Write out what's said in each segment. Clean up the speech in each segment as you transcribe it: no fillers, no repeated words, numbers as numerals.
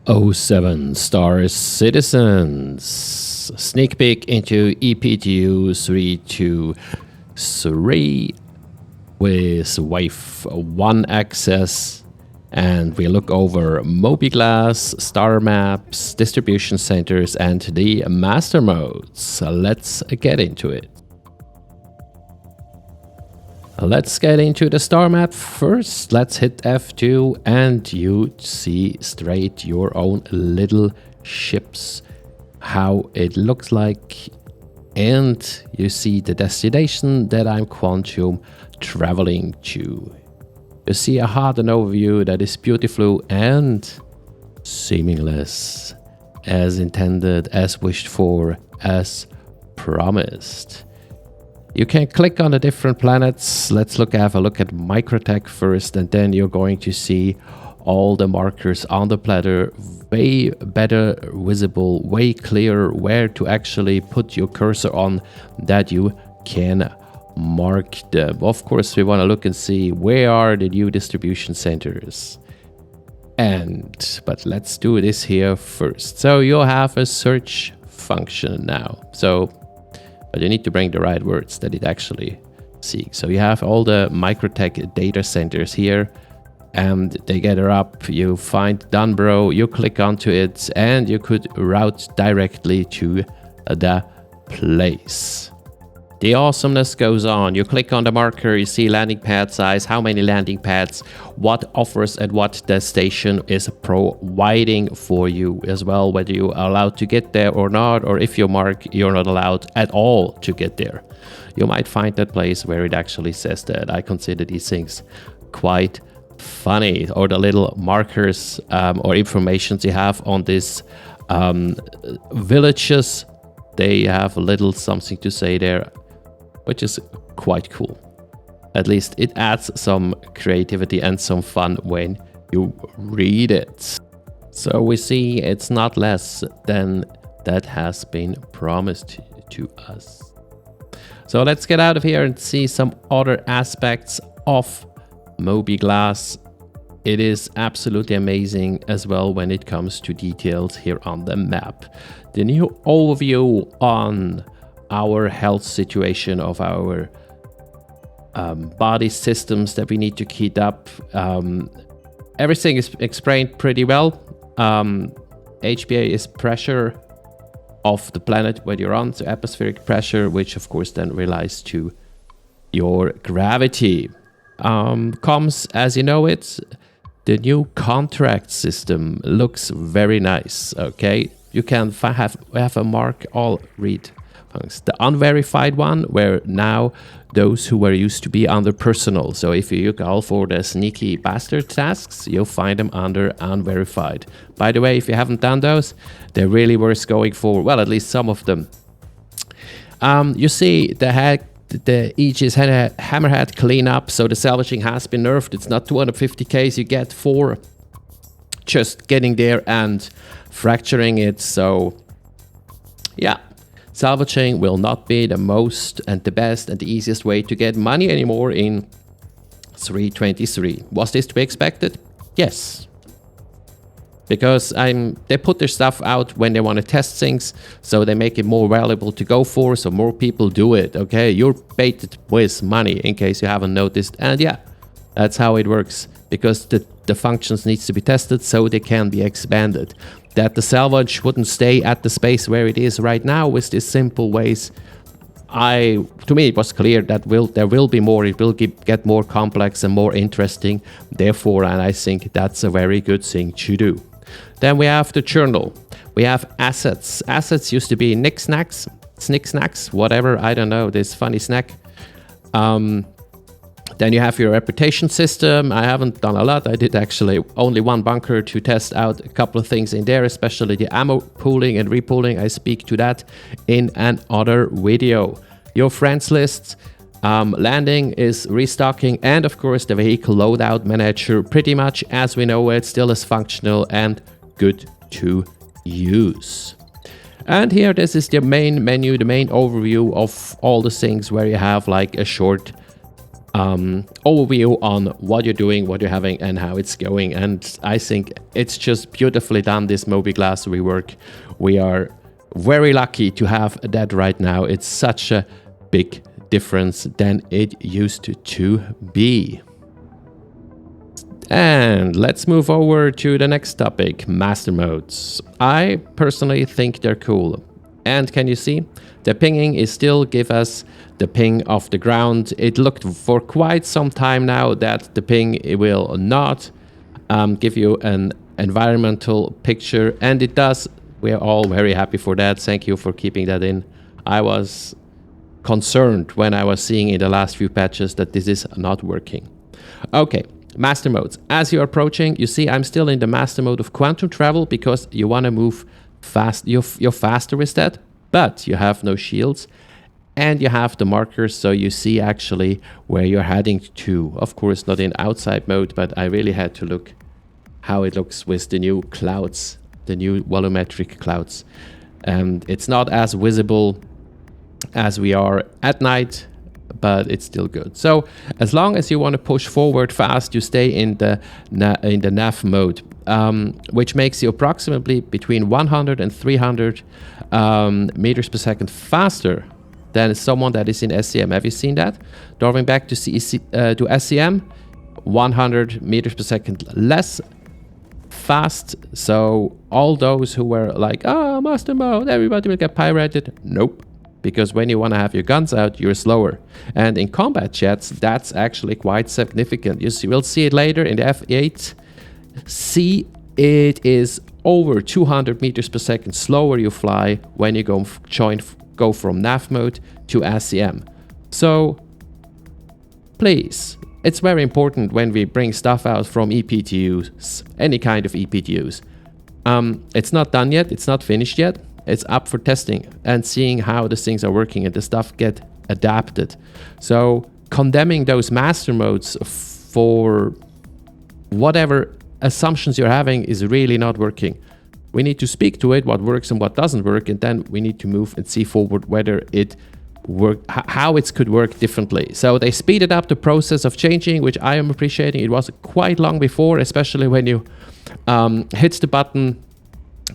07 StarCitizens. Sneak peek into ePTU 3.23 with Wave 1 access. And we look over Mobiglas, Starmaps, distribution centers, and the master modes. So let's get into it. Let's get into the star map first. Let's hit F2 and you see straight your own little ships, how it looks like, and you see the destination that I'm quantum traveling to. You see a Hurston overview that is beautiful and seamless, as intended, as wished for, as promised. You can click on the different planets. Let's have a look at Microtech first, and then you're going to see all the markers on the platter, way better visible, way clearer where to actually put your cursor on, that you can mark them. Of course, we want to look and see where are the new distribution centers. But let's do this here first. So you'll have a search function now. But you need to bring the right words that it actually seeks. So you have all the Microtech data centers here, and they gather up. You find Dunbro, you click onto it, and you could route directly to the place. The awesomeness goes on. You click on the marker, you see landing pad size, how many landing pads, what offers and what the station is providing for you as well, whether you are allowed to get there or not, or if you mark you're not allowed at all to get there. You might find that place where it actually says that. I consider these things quite funny, or the little markers or informations you have on these villages. They have a little something to say there, which is quite cool. At least it adds some creativity and some fun when you read it. So we see it's not less than that has been promised to us. So let's get out of here and see some other aspects of Mobiglas. It is absolutely amazing as well when it comes to details here on the map. The new overview on our health situation of our body systems that we need to keep up. Everything is explained pretty well. HPA is pressure of the planet where you're on, so atmospheric pressure, which of course then relies to your gravity. Comes as you know it. The new contract system looks very nice. Okay, you can have a mark all read. The unverified one, where now those who were used to be under personal. So if you call for the sneaky bastard tasks, you'll find them under unverified. By the way, if you haven't done those, they're really worth going for. Well, at least some of them. You see the Aegis hammerhead cleanup. So the salvaging has been nerfed. It's not 250k you get for just getting there and fracturing it. So yeah. Salvaging will not be the most and the best and the easiest way to get money anymore in 3.23. Was this to be expected? Yes. Because they put their stuff out when they want to test things, so they make it more valuable to go for, so more people do it, okay? You're baited with money, in case you haven't noticed. And yeah, that's how it works, because the functions needs to be tested so they can be expanded. That the salvage wouldn't stay at the space where it is right now with these simple ways. To me it was clear that there will be more. It will get more complex and more interesting. Therefore, and I think that's a very good thing to do. Then we have the journal. We have assets. Assets used to be snick-snacks, whatever. I don't know, this funny snack. Then you have your reputation system. I haven't done a lot. I did actually only one bunker to test out a couple of things in there, especially the ammo pooling and repooling. I speak to that in another video. Your friends list, landing is restocking, and of course the vehicle loadout manager, pretty much as we know it, still is functional and good to use. And here, this is the main menu, the main overview of all the things where you have like a short overview on what you're doing, what you're having, and how it's going. And I think it's just beautifully done, this Mobiglas rework. We are very lucky to have that right now. It's such a big difference than it used to be. And let's move over to the next topic, master modes. I personally think they're cool. And can you see? The pinging is still give us the ping of the ground. It looked for quite some time now that the ping will not give you an environmental picture, and it does. We're all very happy for that. Thank you for keeping that in. I was concerned when I was seeing in the last few patches that this is not working. Okay, master modes. As you're approaching, you see I'm still in the master mode of quantum travel because you want to move fast. You're faster with that, but you have no shields and you have the markers, so you see actually where you're heading to. Of course, not in outside mode, but I really had to look how it looks with the new clouds, the new volumetric clouds. And it's not as visible as we are at night, but it's still good. So as long as you want to push forward fast, you stay in the nav mode, which makes you approximately between 100 and 300 meters per second faster than someone that is in SCM. Have you seen that? Driving back to SCM, 100 meters per second less fast. So all those who were like, oh, master mode, everybody will get pirated. Nope. Because when you want to have your guns out, you're slower. And in combat jets, that's actually quite significant. We'll see it later in the F8. See, it is over 200 meters per second slower you fly when you go from nav mode to SCM. So please, it's very important when we bring stuff out from ePTUs, any kind of ePTUs. It's not done yet, it's not finished yet. It's up for testing and seeing how the things are working and the stuff get adapted. So condemning those master modes for whatever assumptions you're having is really not working. We need to speak to it, what works and what doesn't work, and then we need to move and see forward whether it how it could work differently. So they speeded up the process of changing, which I am appreciating. It was quite long before, especially when you hit the button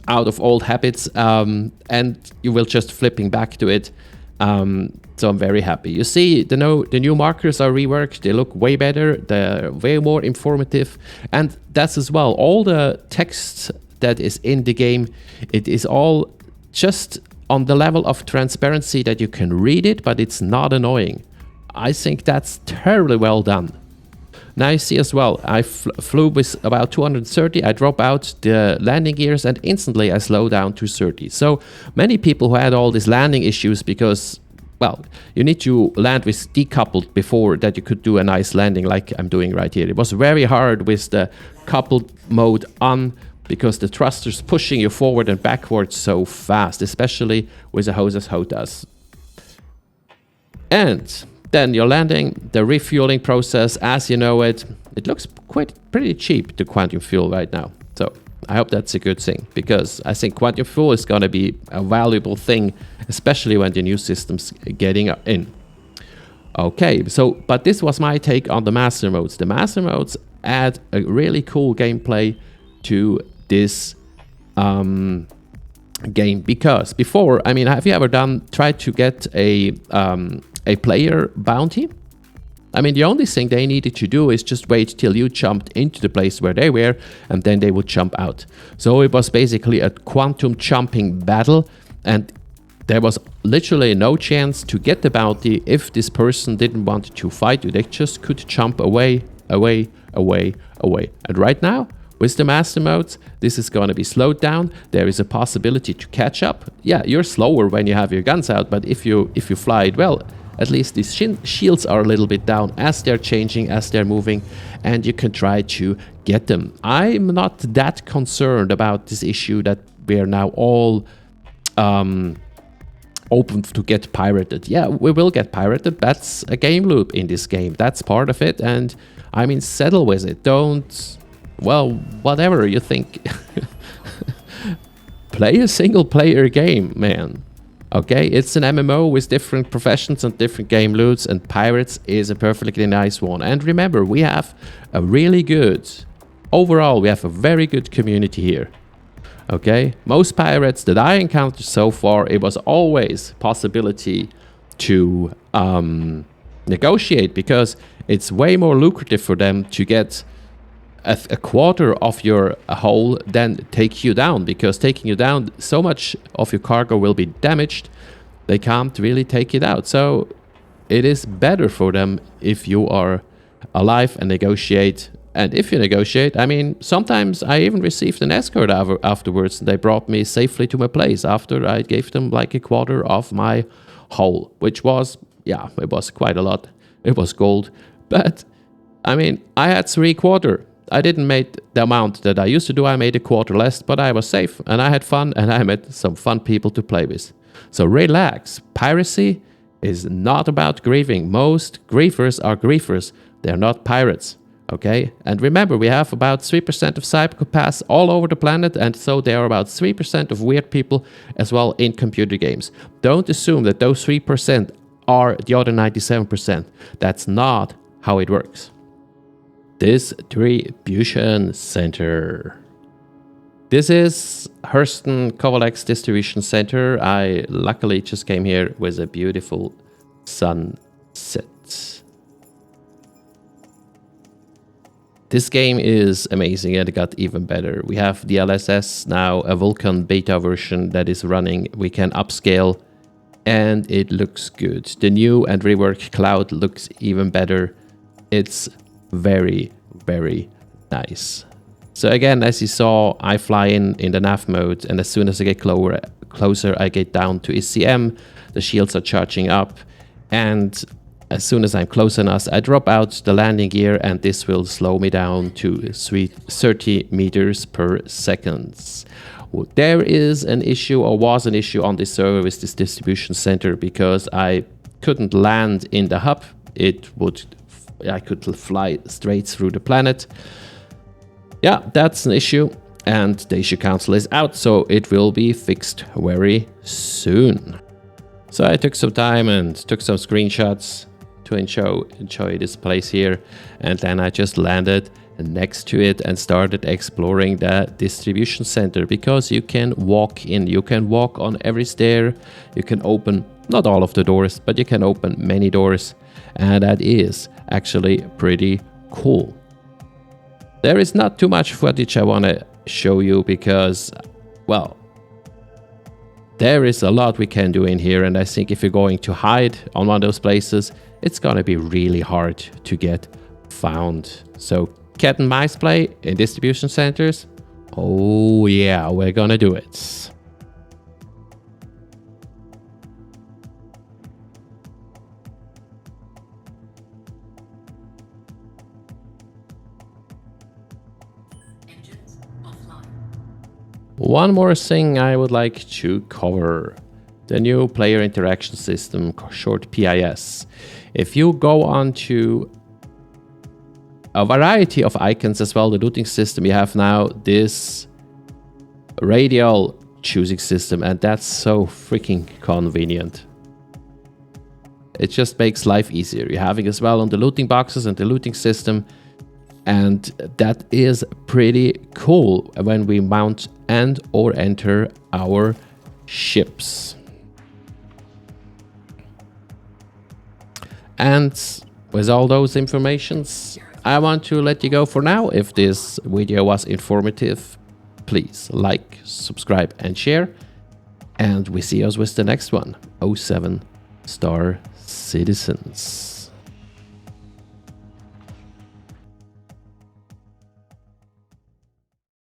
out of old habits, and you will just flipping back to it. So I'm very happy. You see, the new markers are reworked. They look way better. They're way more informative, and that's as well. All the text that is in the game, it is all just on the level of transparency that you can read it, but it's not annoying. I think that's terribly well done. Now you see as well, I flew with about 230, I drop out the landing gears and instantly I slow down to 30. So many people who had all these landing issues because, well, you need to land with decoupled before that you could do a nice landing like I'm doing right here. It was very hard with the coupled mode on because the thruster's pushing you forward and backwards so fast, especially with a hose as HOTAS. And then you're landing, the refueling process, as you know it looks pretty cheap, the quantum fuel right now. So I hope that's a good thing, because I think quantum fuel is going to be a valuable thing, especially when the new system's getting in. Okay, so, but this was my take on the master modes. The master modes add a really cool gameplay to this game, because before, I mean, have you ever tried to get a player bounty? I mean, the only thing they needed to do is just wait till you jumped into the place where they were, and then they would jump out. So it was basically a quantum jumping battle, and there was literally no chance to get the bounty if this person didn't want to fight you. They just could jump away. And right now, with the master modes, this is going to be slowed down. There is a possibility to catch up. Yeah, you're slower when you have your guns out, but if you fly it well, at least these shields are a little bit down as they're changing, as they're moving, and you can try to get them. I'm not that concerned about this issue that we are now all open to get pirated. Yeah, we will get pirated. That's a game loop in this game. That's part of it, and I mean, settle with it. Don't, well, whatever you think. Play a single player game, man. Okay, it's an MMO with different professions and different game loots, and pirates is a perfectly nice one. And remember, we have a really good, overall, we have a very good community here. Okay, most pirates that I encountered so far, it was always possibility to negotiate, because it's way more lucrative for them to get a quarter of your hull than take you down, because taking you down, so much of your cargo will be damaged, they can't really take it out. So it is better for them if you are alive and negotiate. And if you negotiate, I mean, sometimes I even received an escort afterwards. They brought me safely to my place after I gave them like a quarter of my hull, which was, yeah, it was quite a lot. It was gold, but I mean, I had 3/4. I didn't make the amount that I used to do. I made a quarter less, but I was safe and I had fun and I met some fun people to play with. So relax. Piracy is not about griefing. Most griefers are griefers. They're not pirates. Okay? And remember, we have about 3% of psychopaths all over the planet, and so there are about 3% of weird people as well in computer games. Don't assume that those 3% are the other 97%. That's not how it works. Distribution Center. This is Hurston Kovalek's Distribution Center. I luckily just came here with a beautiful sunset. This game is amazing, and it got even better. We have the LSS now, a Vulkan beta version that is running. We can upscale and it looks good. The new and rework cloud looks even better. It's very, very nice. So again, as you saw, I fly in the nav mode, and as soon as I get closer, I get down to ECM. The shields are charging up, and as soon as I'm close enough, I drop out the landing gear, and this will slow me down to 30 meters per second. There is an issue, or was an issue on this server with this distribution center, because I couldn't land in the hub. I could fly straight through the planet. Yeah, that's an issue, and the issue council is out, so it will be fixed very soon. So I took some time and took some screenshots to enjoy this place here, and then I just landed next to it and started exploring the distribution center, because you can walk in, you can walk on every stair, you can open not all of the doors, but you can open many doors, and that is actually pretty cool. There is not too much footage I want to show you, because, well, there is a lot we can do in here, and I think if you're going to hide on one of those places, it's gonna be really hard to get found. So cat and mouse play in distribution centers? Oh yeah, we're gonna do it. One more thing I would like to cover. The new player interaction system, short PIS. If you go on to a variety of icons as well, the looting system, you have now this radial choosing system, and that's so freaking convenient. It just makes life easier. You're having as well on the looting boxes and the looting system, and that is pretty cool when we mount and or enter our ships. And with all those informations, I want to let you go for now. If this video was informative, please like, subscribe and share. And we see us with the next one. 07 StarCitizens.